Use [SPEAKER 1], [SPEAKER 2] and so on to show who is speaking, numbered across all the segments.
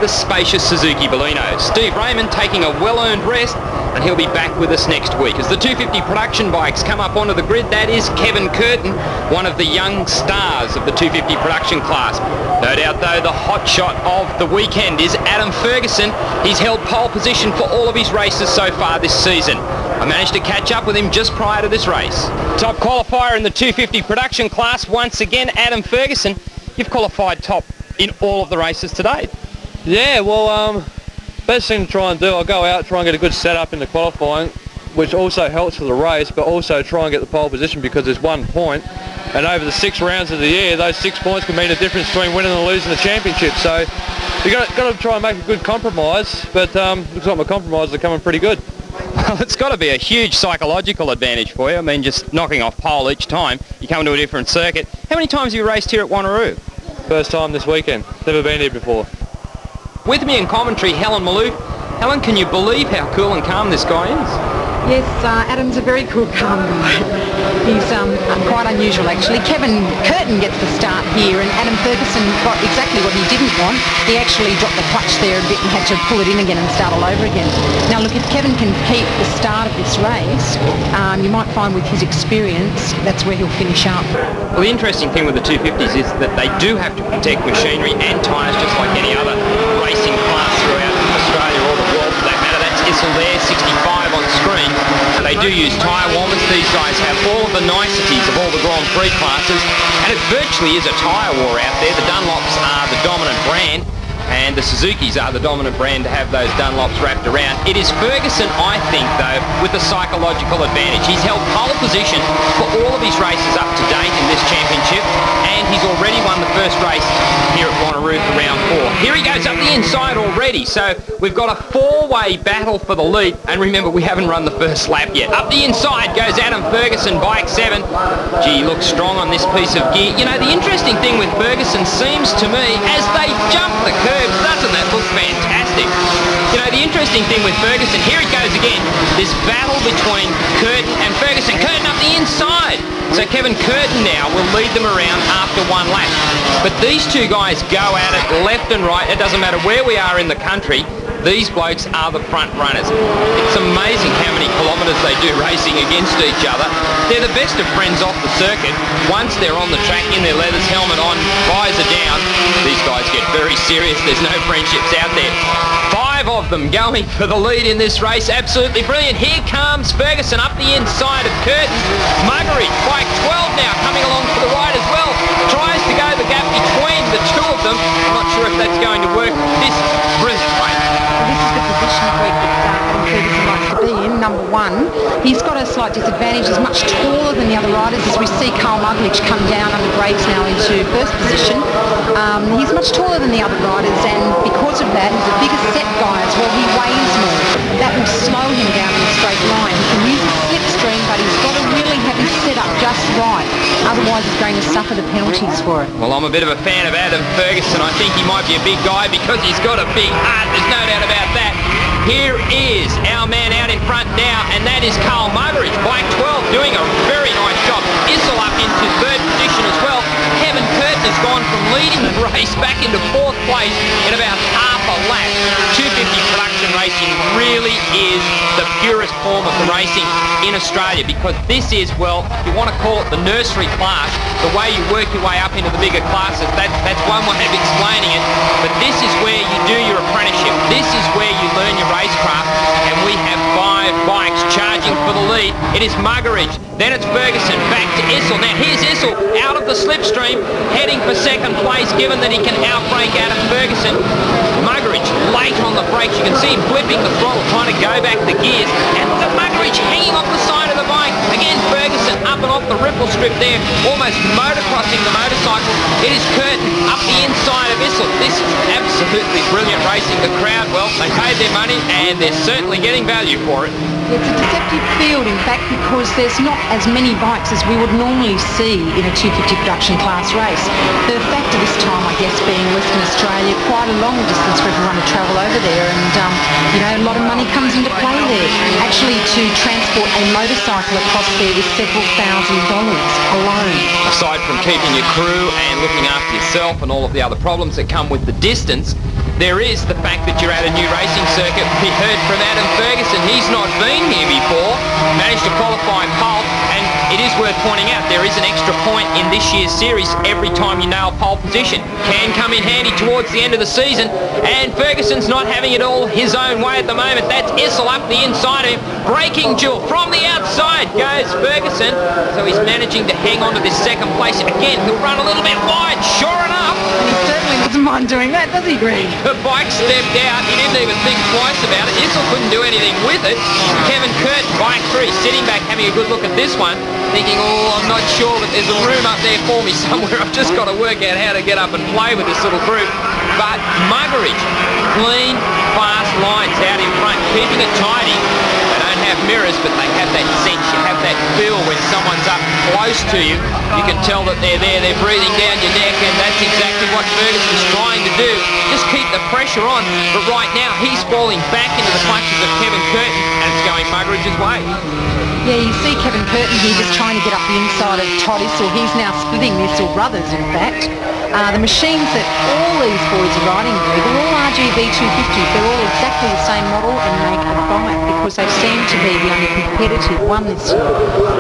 [SPEAKER 1] The spacious Suzuki Baleno. Steve Raymond taking a well-earned rest, and he'll be back with us next week. As the 250 production bikes come up onto the grid, that is Kevin Curtin, one of the young stars of the 250 production class. No doubt, though, the hot shot of the weekend is Adam Ferguson. He's held pole position for all of his races so far this season. I managed to catch up with him just prior to this race. Top qualifier in the 250 production class, once again, Adam Ferguson. You've qualified top in all of the races today.
[SPEAKER 2] Yeah, well, best thing to try and do, I'll go out, try and get a good setup in the qualifying, which also helps for the race, but also try and get the pole position because there's 1 point, and over the 6 rounds of the year, those 6 points can mean the difference between winning and losing the championship. So you've got to try and make a good compromise, but looks like my compromises are coming pretty good.
[SPEAKER 1] Well, it's got to be a huge psychological advantage for you. I mean, just knocking off pole each time, you come to a different circuit. How many times have you raced here at Wanneroo?
[SPEAKER 2] First time this weekend. Never been here before.
[SPEAKER 1] With me in commentary, Helen Maloof. Helen, can you believe how cool and calm this guy is?
[SPEAKER 3] Yes, Adam's a very cool, calm guy. He's quite unusual, actually. Kevin Curtin gets the start here, and Adam Ferguson got exactly what he didn't want. He actually dropped the clutch there a bit and had to pull it in again and start all over again. Now, look, if Kevin can keep the start of this race, you might find with his experience, that's where he'll finish up.
[SPEAKER 1] Well, the interesting thing with the 250s is that they do have to protect machinery and tyres just like any other racing class throughout Australia or the world for that matter. That's Issel there, 65 on screen. They do use tyre warmers. These guys have all of the niceties of all the Grand Prix classes, and it virtually is a tyre war out there. The Dunlops are the dominant brand, and the Suzukis are the dominant brand to have those Dunlops wrapped around. It is Ferguson, I think, though, with the psychological advantage. He's held pole position for all of his races up to date in this championship, and he's already won the first race here at Wanneroo for round 4. Here he goes up the inside already, so we've got a 4-way battle for the lead, and remember, we haven't run the first lap yet. Up the inside goes Adam Ferguson, bike 7. Gee, he looks strong on this piece of gear. You know, the interesting thing with Ferguson seems to me, as they jump the curve, doesn't that look fantastic? You know, the interesting thing with Ferguson, here it goes again, this battle between Curtin and Ferguson. Curtin up the inside. So Kevin Curtin now will lead them around after 1 lap. But these two guys go at it left and right. It doesn't matter where we are in the country. These blokes are the front runners. It's amazing how many kilometres they do racing against each other. They're the best of friends off the circuit. Once they're on the track in their leathers, helmet on, visor down, these guys get very serious. There's no friendships out there. 5 of them going for the lead in this race. Absolutely brilliant. Here comes Ferguson up the inside of Curtin. Muggeridge, bike 12 now, coming along for the right as well. Tries to go the gap between the two of them. I'm not sure if that's going to work. This is brilliant race.
[SPEAKER 3] This is the position Greg that Adam Ferguson likes to be in, number 1. He's got a slight disadvantage. He's much taller than the other riders, as we see Carl Muggeridge come down under Graves now into first position. He's much taller than the other riders, and because of that, he's a bigger set guy as well. He weighs more. That will slow him down in a straight line. He can use his slipstream, but he's got to really have his setup just right. Otherwise, he's going to suffer the penalties for it.
[SPEAKER 1] Well, I'm a bit of a fan of Adam Ferguson. I think he might be a big guy because he's got a big heart. There's no doubt about that. Here is our man out in front now, and that is Carl Muggeridge, bike 12, doing a very nice job. Issel up into third position as well. Kevin Curtin has gone from leading the race back into 4th place in about half a lap. 250 production racing really is the purest form of the racing in Australia, because this is, well, if you want to call it the nursery class, the way you work your way up into the bigger classes, that's one way of explaining it. But this is where you do your apprenticeship. This is where you learn your racecraft, and we have 5 bikes charging for the lead. It is Muggeridge, then it's Ferguson, back to Issel. Now here's Issel out of the slipstream, heading for 2nd place, given that he can outbrake Adam Ferguson. Muggeridge late on the brakes. You can see him flipping the throttle, trying to go back the gears, and look at Muggeridge hanging off the side of the bike. Again, Ferguson up and off the ripple strip there, almost motocrossing the motorcycle. It is Curtin up the inside of Issel. This is absolutely brilliant racing. The crowd, well, they paid their money, and they're certainly getting value for it.
[SPEAKER 3] It's a deceptive field, in fact, because there's not as many bikes as we would normally see in a 250 production class race. The factor this time, I guess, being Western Australia, quite a long distance for everyone to travel over there, and you know, a lot of money comes into play there. Actually, to transport a motorcycle across there is several alone.
[SPEAKER 1] Aside from keeping your crew and looking after yourself and all of the other problems that come with the distance, there is the fact that you're at a new racing circuit. We heard from Adam Ferguson. He's not been here before, managed to qualify pole, and it is worth pointing out there is an extra point in this year's series every time you nail pole position. Can come in handy towards the end of the season, and Ferguson's not having it all his own way at the moment. That's Issel up the inside of him. Braking duel from the outside goes Ferguson, so he's managing to hang on to this second place. Again, he'll run a little bit wide, sure enough.
[SPEAKER 3] He certainly doesn't mind doing that, does he, Greg?
[SPEAKER 1] The bike stepped out. He didn't even think twice about it. Issel couldn't do anything with it. Kevin Curtin, bike 3, sitting back having a good look at this one, thinking, oh, I'm not sure, but there's a room up there for me somewhere. I've just got to work out how to get up and play with this little group. But Muggeridge, clean, fast lines out in front, keeping it tidy. They don't have mirrors, but they have that sense. You have that feel when someone's up close to you. You can tell that they're there. They're breathing down your neck, and that's exactly what Ferguson's trying to do. Just keep the pressure on. But right now, he's falling back into the clutches of Kevin Curtin, and it's going Muggeridge's way.
[SPEAKER 3] Yeah, you see Kevin Curtin here just trying to get up the inside of Todd Issel. He's now splitting the Issel brothers, in fact. The machines that all these boys are riding, Greg, are all RGB 250s. They're all exactly the same model and make and bike because they seem to be the only competitive one this year.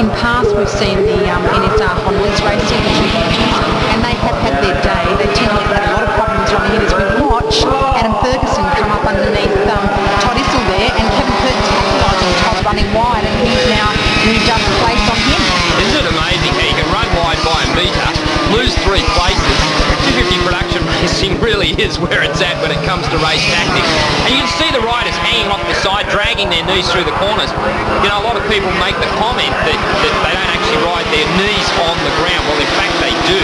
[SPEAKER 3] In past, we've seen the NSR Hondas racing the 250s, and they have had their day. They tend to have a lot of problems running in as we watch Adam Ferguson come up underneath Todd Issel there, and Kevin Curtin's capitalising Todd running wide, and he's now moved up the place on him.
[SPEAKER 1] Isn't it amazing how you can run wide by a metre, lose 3 places? 250 production racing really is where it's at when it comes to race tactics. And you can see the riders hanging off the side, dragging their knees through the corners. You know, a lot of people make the comment that they don't actually ride their knees on the ground. Well, in fact, they do.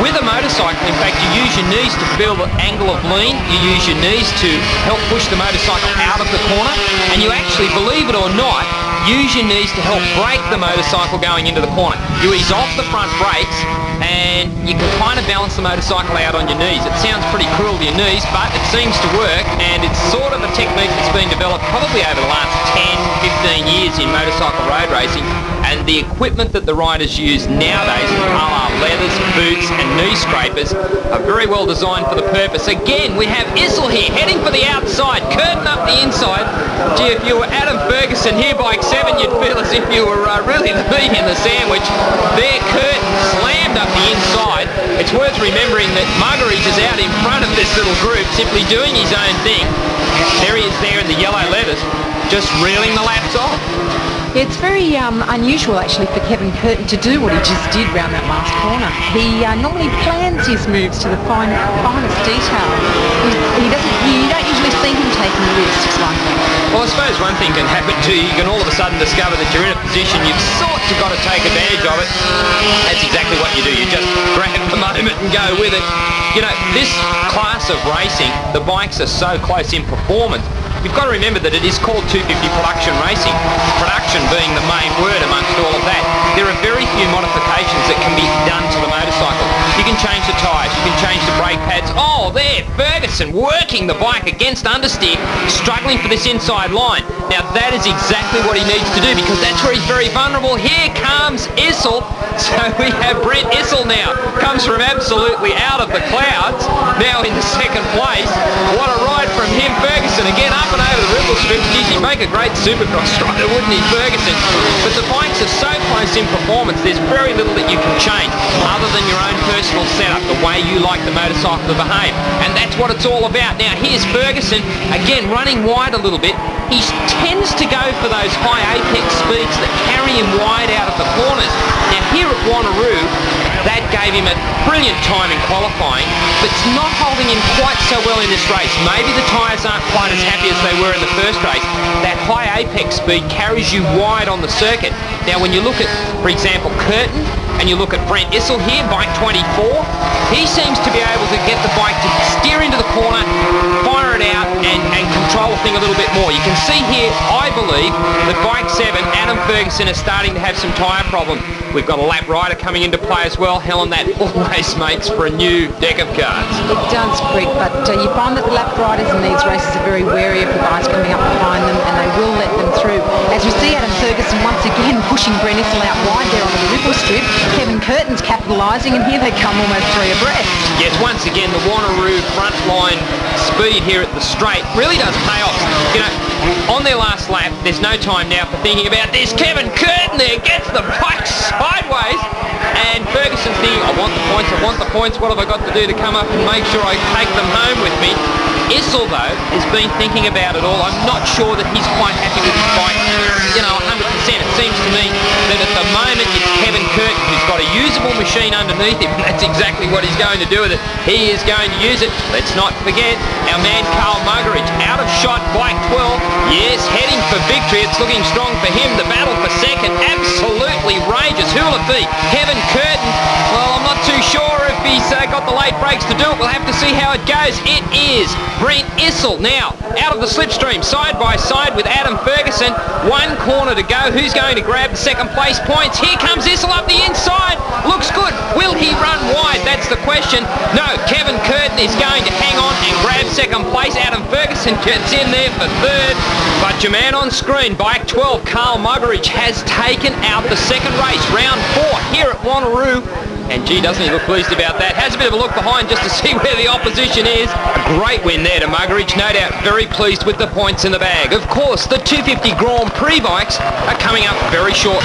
[SPEAKER 1] With a motorcycle, in fact, you use your knees to feel the angle of lean. You use your knees to help push the motorcycle out of the corner. And you actually, believe it or not, use your knees to help brake the motorcycle going into the corner. You ease off the front brakes and you can kind of balance the motorcycle out on your knees. It sounds pretty cruel to your knees, but it seems to work, and it's sort of a technique that's been developed probably over the last 10, 15 years in motorcycle road racing. And the equipment that the riders use nowadays, a la leathers, boots and knee scrapers, are very well designed for the purpose. Again, we have Issel here heading for the outside, Curtin up the inside. Gee, if you were Adam Ferguson here, bike 7, you'd feel as if you were really the meat in the sandwich. There, Curtin slammed up the inside. It's worth remembering that Muggeridge is out in front of this little group, simply doing his own thing. There he is there in the yellow leathers, just reeling the laps off.
[SPEAKER 3] It's very unusual actually for Kevin Curtin to do what he just did round that last corner. He normally plans his moves to the finest detail. You don't usually see him taking risks like that.
[SPEAKER 1] Well, I suppose one thing can happen to you. You can all of a sudden discover that you're in a position you've sort of got to take advantage of it. That's exactly what you do. You just grab the moment and go with it. You know, this class of racing, the bikes are so close in performance. You've got to remember that it is called 250 production racing. Production being the main word amongst all of that. There are very few modifications that can be done to the motorcycle. You can change the tyres, you can change the brake pads. Oh, there, Ferguson working the bike against understeer, struggling for this inside line. Now that is exactly what he needs to do because that's where he's very vulnerable. Here comes Issel. So we have Brent Issel now. Comes from absolutely out of the clouds. Now in the second place. What a ride from him, Ferguson. Again, up and over the ripple strip. Geez, he'd make a great supercross rider, wouldn't he, Ferguson? But the bikes are so close in performance, there's very little that you can change other than your own personal setup, the way you like the motorcycle to behave. And that's what it's all about. Now, here's Ferguson, again, running wide a little bit. He tends to go for those high apex speeds that carry him wide out of the corners. Now, here at Wanneroo, that gave him a brilliant time in qualifying, but it's not holding him quite so well in this race. Maybe the tyres aren't quite as happy as they were in the first race. That high apex speed carries you wide on the circuit. Now when you look at, for example, Curtin, and you look at Brent Issel here, bike 24, he seems to be able to get the bike to steer into the corner, fire it out, and control thing a little bit more. You can see here, I believe, that bike 7, Adam Ferguson, is starting to have some tyre problem. We've got a lap rider coming into play as well. Helen, that always makes for a new deck of cards.
[SPEAKER 3] It does, Greg, but you find that the lap riders in these races are very wary of the guys coming up behind them, and they will let them through. As we see Adam Ferguson once again pushing Brent Issel out wide there on the ripple strip. Kevin Curtin's capitalising, and here they come almost 3 abreast.
[SPEAKER 1] Yes, once again, the Wanneroo front line speed here at the straight really does pay off. You know, on their last lap, there's no time now for thinking about this. Kevin Curtin there gets the bike sideways, and Ferguson's thinking, I want the points, what have I got to do to come up and make sure I take them home with me? Issel, though, has been thinking about it all. I'm not sure that he's quite happy with his bike, 100%. It seems to me that at the moment it's Kevin Curtin who's got a usable machine underneath him, and that's exactly what he's going to do with it. He is going to use it. Let's not forget our man Carl Muggeridge, out of shot, bike 12. Yes, heading for victory. It's looking strong for him. The battle for second, absolutely rages. Who will it be? Kevin Curtin? Well, I'm not too sure if he's got the late brakes to do it. We'll have to see how it goes. It is Brent Issel now out of the slipstream, side by side with Adam Ferguson. 1 corner to go. Who's going to grab the second place points? Here comes Issel up the inside. Looks good. Will he run wide? That's the question. No, Kevin Curtin is going to hang on and grab second place. Adam Ferguson gets in there for third. But your man on screen, bike 12, Carl Muggeridge, has taken out the second race, round 4 here at Wanneroo. And gee, doesn't he look pleased about that? Has a bit of a look behind just to see where the opposition is. A great win there to Muggeridge, no doubt very pleased with the points in the bag. Of course, the 250 Grand Prix bikes are coming up very short.